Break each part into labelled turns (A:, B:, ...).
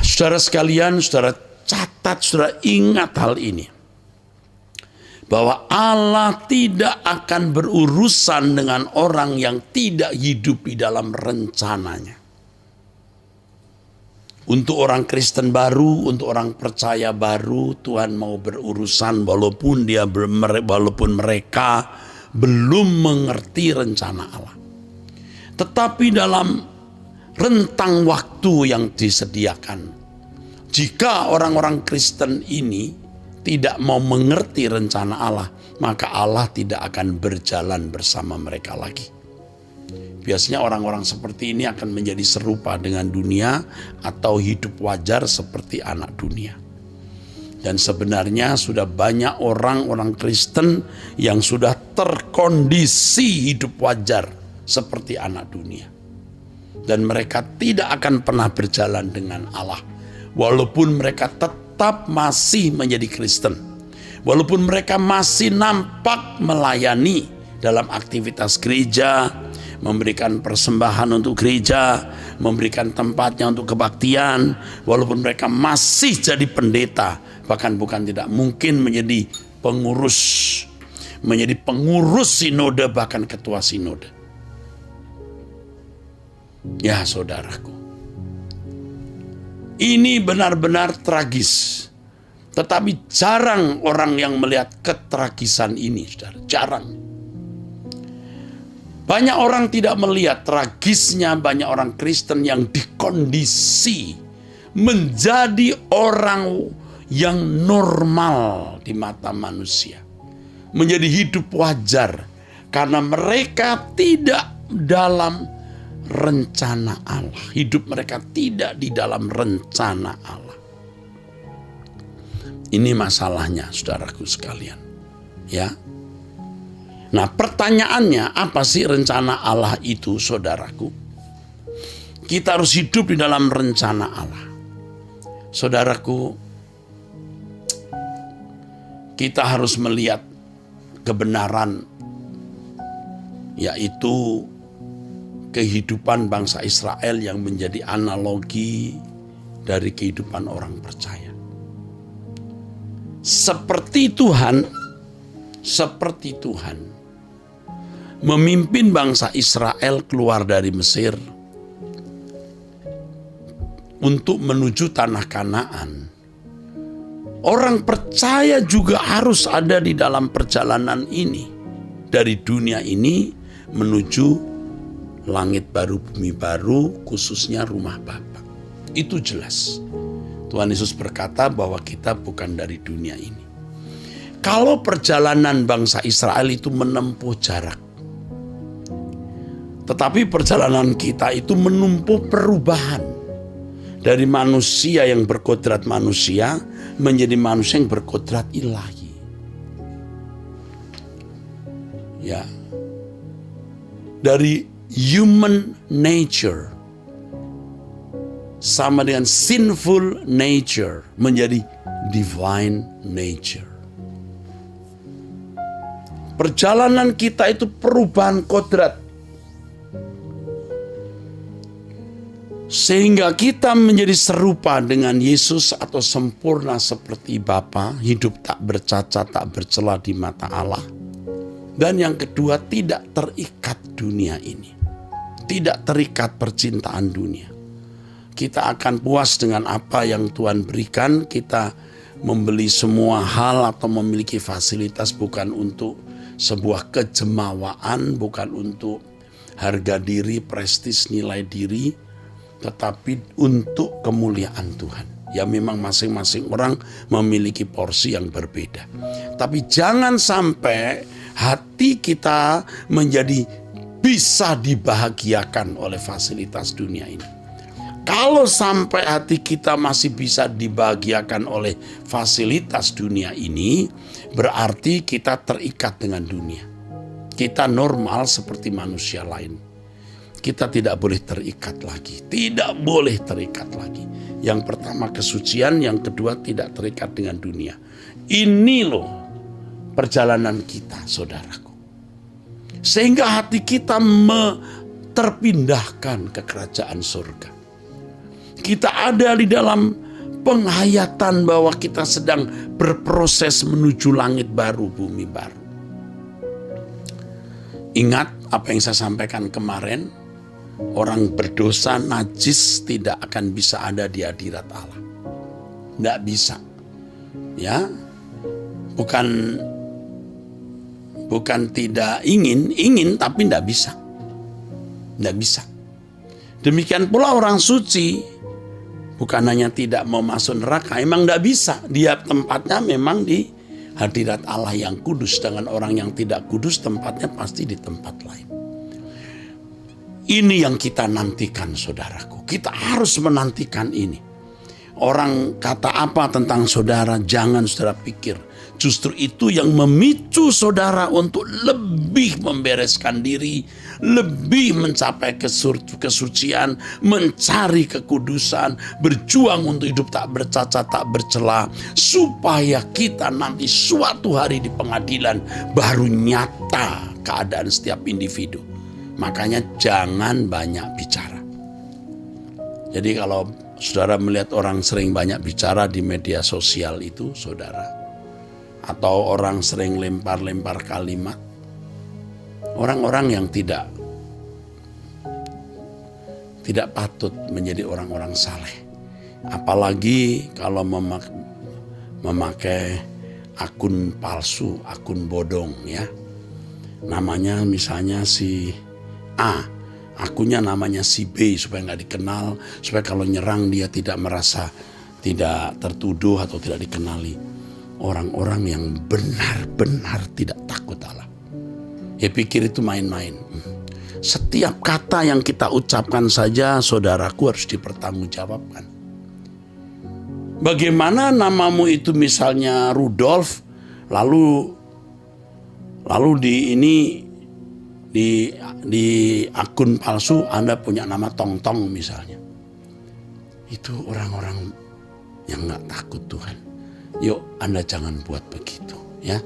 A: Saudara sekalian, saudara catat, saudara ingat hal ini. Bahwa Allah tidak akan berurusan dengan orang yang tidak hidup di dalam rencananya. Untuk orang Kristen baru, untuk orang percaya baru, Tuhan mau berurusan walaupun mereka belum mengerti rencana Allah. Tetapi dalam rentang waktu yang disediakan, jika orang-orang Kristen ini tidak mau mengerti rencana Allah, maka Allah tidak akan berjalan bersama mereka lagi. Biasanya orang-orang seperti ini akan menjadi serupa dengan dunia atau hidup wajar seperti anak dunia. Dan sebenarnya sudah banyak orang-orang Kristen yang sudah terkondisi hidup wajar seperti anak dunia. Dan mereka tidak akan pernah berjalan dengan Allah. Walaupun mereka tetap masih menjadi Kristen. Walaupun mereka masih nampak melayani dalam aktivitas gereja, memberikan persembahan untuk gereja, memberikan tempatnya untuk kebaktian, walaupun mereka masih jadi pendeta, bahkan bukan tidak mungkin menjadi pengurus sinode, bahkan ketua sinode. Ya saudaraku, ini benar-benar tragis. Tetapi jarang orang yang melihat ketragisan ini, saudara. Jarang. Banyak orang tidak melihat tragisnya banyak orang Kristen yang dikondisi menjadi orang yang normal di mata manusia. Menjadi hidup wajar. Karena mereka tidak dalam rencana Allah. Hidup mereka tidak di dalam rencana Allah. Ini masalahnya, saudaraku sekalian. Ya. Nah, pertanyaannya, apa sih rencana Allah itu, saudaraku? Kita harus hidup di dalam rencana Allah. Saudaraku, kita harus melihat kebenaran, yaitu kehidupan bangsa Israel yang menjadi analogi dari kehidupan orang percaya. Seperti Tuhan memimpin bangsa Israel keluar dari Mesir untuk menuju tanah Kanaan. Orang percaya juga harus ada di dalam perjalanan ini. Dari dunia ini menuju langit baru, bumi baru, khususnya rumah Bapa. Itu jelas. Tuhan Yesus berkata bahwa kita bukan dari dunia ini. Kalau perjalanan bangsa Israel itu menempuh jarak, tetapi perjalanan kita itu menempuh perubahan dari manusia yang berkodrat manusia menjadi manusia yang berkodrat ilahi. Ya. Dari human nature sama dengan sinful nature menjadi divine nature. Perjalanan kita itu perubahan kodrat. Sehingga kita menjadi serupa dengan Yesus atau sempurna seperti Bapa, hidup tak bercacat, tak bercela di mata Allah. Dan yang kedua, tidak terikat dunia ini. Tidak terikat percintaan dunia. Kita akan puas dengan apa yang Tuhan berikan. Kita membeli semua hal atau memiliki fasilitas bukan untuk sebuah kejemawaan, bukan untuk harga diri, prestis, nilai diri, tetapi untuk kemuliaan Tuhan. Ya memang masing-masing orang memiliki porsi yang berbeda. Tapi jangan sampai hati kita menjadi bisa dibahagiakan oleh fasilitas dunia ini. Kalau sampai hati kita masih bisa dibahagiakan oleh fasilitas dunia ini, berarti kita terikat dengan dunia. Kita normal seperti manusia lain. Kita tidak boleh terikat lagi. Tidak boleh terikat lagi. Yang pertama kesucian, yang kedua tidak terikat dengan dunia. Ini loh perjalanan kita, saudaraku. Sehingga hati kita terpindahkan ke kerajaan surga. Kita ada di dalam penghayatan bahwa kita sedang berproses menuju langit baru, bumi baru. Ingat apa yang saya sampaikan kemarin, orang berdosa najis tidak akan bisa ada di hadirat Allah. Tidak bisa. Ya. Bukan tidak ingin tapi tidak bisa. Tidak bisa. Demikian pula orang suci, bukan hanya tidak mau masuk neraka, emang tidak bisa. Dia tempatnya memang di hadirat Allah yang kudus. Dengan orang yang tidak kudus tempatnya pasti di tempat lain. Ini yang kita nantikan, saudaraku. Kita harus menantikan ini. Orang kata apa tentang saudara, jangan saudara pikir. Justru itu yang memicu saudara untuk lebih membereskan diri, lebih mencapai kesucian, mencari kekudusan, berjuang untuk hidup tak bercacat, tak bercela, supaya kita nanti suatu hari di pengadilan baru nyata keadaan setiap individu. Makanya jangan banyak bicara. Jadi kalau saudara melihat orang sering banyak bicara di media sosial itu, saudara, atau orang sering lempar-lempar kalimat, orang-orang yang tidak patut menjadi orang-orang saleh. Apalagi kalau memakai akun palsu, akun bodong, ya. Namanya misalnya si A, akunnya namanya si B, supaya nggak dikenal, supaya kalau nyerang dia tidak merasa tidak tertuduh atau tidak dikenali. Orang-orang yang benar-benar tidak takut Allah. Ya pikir itu main-main. Setiap kata yang kita ucapkan saja, saudaraku, harus dipertanggungjawabkan. Bagaimana namamu itu misalnya Rudolf, lalu di akun palsu Anda punya nama Tong-Tong misalnya. Itu orang-orang yang nggak takut Tuhan. Yuk Anda jangan buat begitu, ya.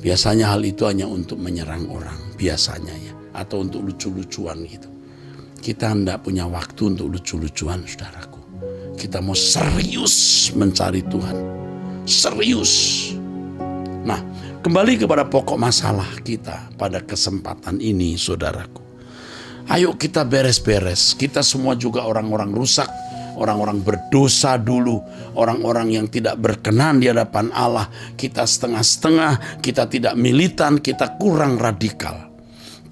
A: Biasanya hal itu hanya untuk menyerang orang, biasanya ya, atau untuk lucu-lucuan gitu. Kita tidak punya waktu untuk lucu-lucuan, saudaraku. Kita mau serius mencari Tuhan, serius. Nah, kembali kepada pokok masalah kita pada kesempatan ini, saudaraku. Ayo kita beres-beres. Kita semua juga orang-orang rusak, orang-orang berdosa dulu, orang-orang yang tidak berkenan di hadapan Allah. Kita setengah-setengah, kita tidak militan, kita kurang radikal.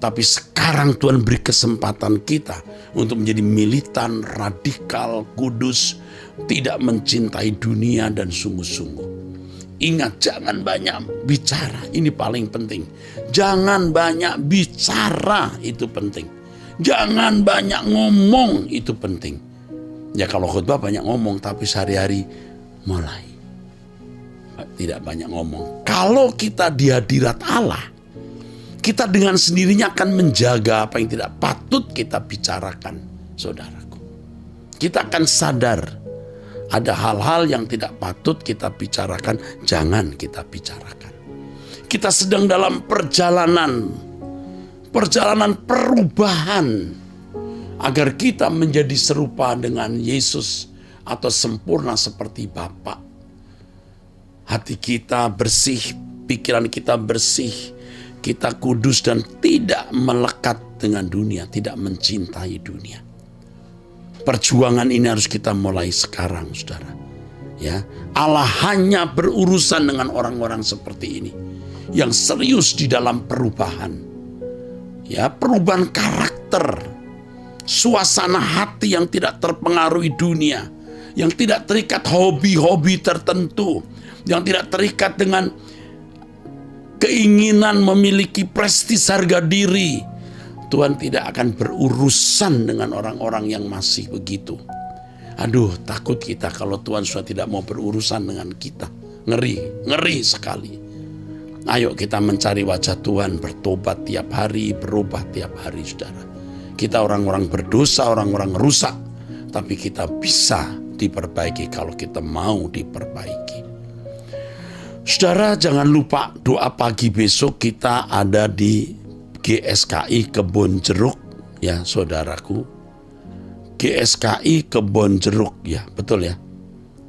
A: Tapi sekarang Tuhan beri kesempatan kita untuk menjadi militan, radikal, kudus, tidak mencintai dunia dan sungguh-sungguh. Ingat, jangan banyak bicara, ini paling penting. Jangan banyak bicara, itu penting. Jangan banyak ngomong, itu penting. Ya kalau khotbah banyak ngomong, tapi sehari-hari mulai tidak banyak ngomong. Kalau kita di hadirat Allah, kita dengan sendirinya akan menjaga apa yang tidak patut kita bicarakan, saudaraku. Kita akan sadar ada hal-hal yang tidak patut kita bicarakan, jangan kita bicarakan. Kita sedang dalam perjalanan perubahan agar kita menjadi serupa dengan Yesus atau sempurna seperti Bapa. Hati kita bersih, pikiran kita bersih, kita kudus dan tidak melekat dengan dunia, tidak mencintai dunia. Perjuangan ini harus kita mulai sekarang, saudara. Ya, Allah hanya berurusan dengan orang-orang seperti ini yang serius di dalam perubahan. Ya, perubahan karakter, suasana hati yang tidak terpengaruhi dunia, yang tidak terikat hobi-hobi tertentu, yang tidak terikat dengan keinginan memiliki prestis harga diri. Tuhan tidak akan berurusan dengan orang-orang yang masih begitu. Aduh, takut kita kalau Tuhan sudah tidak mau berurusan dengan kita. Ngeri sekali. Ayo kita mencari wajah Tuhan, bertobat tiap hari, berubah tiap hari, saudara. Kita orang-orang berdosa, orang-orang rusak, tapi kita bisa diperbaiki kalau kita mau diperbaiki. Saudara, jangan lupa doa pagi besok kita ada di GSKI Kebon Jeruk, ya saudaraku. GSKI Kebonjeruk, ya betul ya.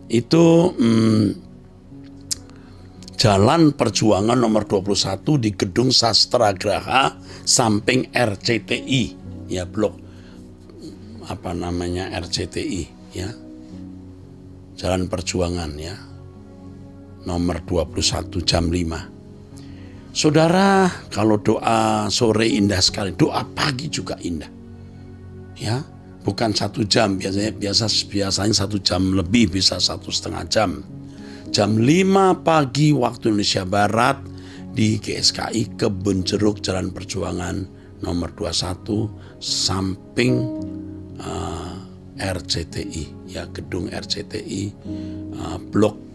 A: Itu Jalan Perjuangan nomor 21 di Gedung Sastra Graha samping RCTI, ya blok RCTI, ya. Jalan Perjuangan, ya. Nomor 21 jam 5. Saudara, kalau doa sore indah sekali, doa pagi juga indah. Ya, bukan 1 jam, biasanya 1 jam lebih, bisa 1,5 jam. Jam 5 pagi waktu Indonesia Barat di GSKI Kebonjeruk Jalan Perjuangan nomor 21 samping RCTI, ya, gedung RCTI, blok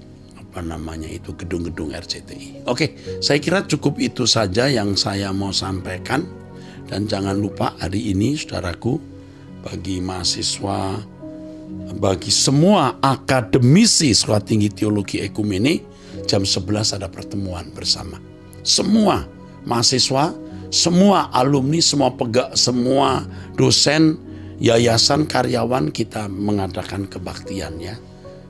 A: gedung-gedung RCTI. Oke, saya kira cukup itu saja yang saya mau sampaikan. Dan jangan lupa hari ini, saudaraku, bagi mahasiswa, bagi semua akademisi Sekolah Tinggi Teologi Ekumene, jam 11 ada pertemuan bersama. Semua mahasiswa, semua alumni, semua dosen, yayasan, karyawan, kita mengadakan kebaktian, ya.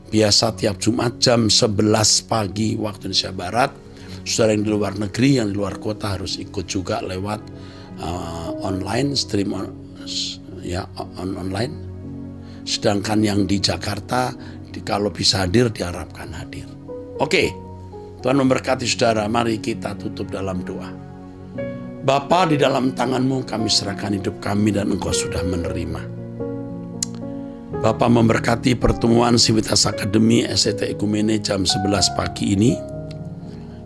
A: Biasa tiap Jumat jam 11 pagi waktu Indonesia Barat. Saudara yang di luar negeri, yang di luar kota harus ikut juga lewat online, stream online. Sedangkan yang di Jakarta, kalau bisa hadir, diharapkan hadir. Oke, Tuhan memberkati saudara. Mari kita tutup dalam doa. Bapa, di dalam tangan-Mu kami serahkan hidup kami dan Engkau sudah menerima. Bapa memberkati pertemuan Civitas Akademi SCT Ekumene jam 11 pagi ini.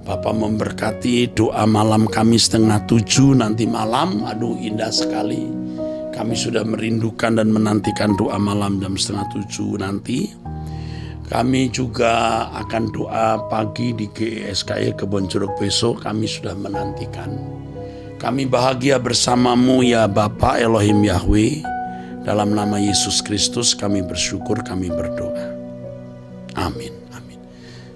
A: Bapa memberkati doa malam kami 6:30 nanti malam. Aduh, indah sekali. Kami sudah merindukan dan menantikan doa malam jam 6:30 nanti. Kami juga akan doa pagi di GSKI Kebonjeruk besok. Kami sudah menantikan. Kami bahagia bersama-Mu, ya Bapa Elohim Yahweh. Dalam nama Yesus Kristus kami bersyukur, kami berdoa. Amin, amin.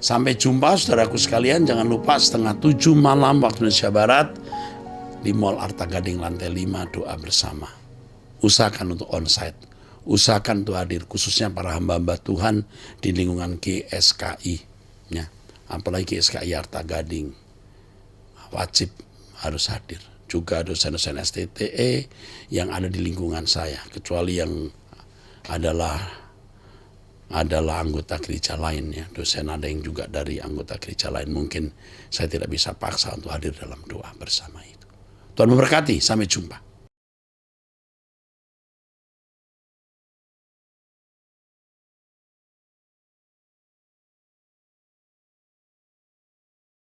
A: Sampai jumpa saudaraku sekalian. Jangan lupa 6:30 malam waktu Indonesia Barat di Mall Arta Gading lantai 5, doa bersama. Usahakan untuk onsite. Usahakan untuk hadir, khususnya para hamba-hamba Tuhan di lingkungan GSKI. Ya. Apalagi GSKI Arta Gading. Wajib harus hadir. Juga dosen-dosen STTE yang ada di lingkungan saya, kecuali yang adalah anggota gereja lain, ya. Dosen ada yang juga dari anggota gereja lain, mungkin saya tidak bisa paksa untuk hadir dalam doa bersama itu. Tuhan memberkati, sampai jumpa.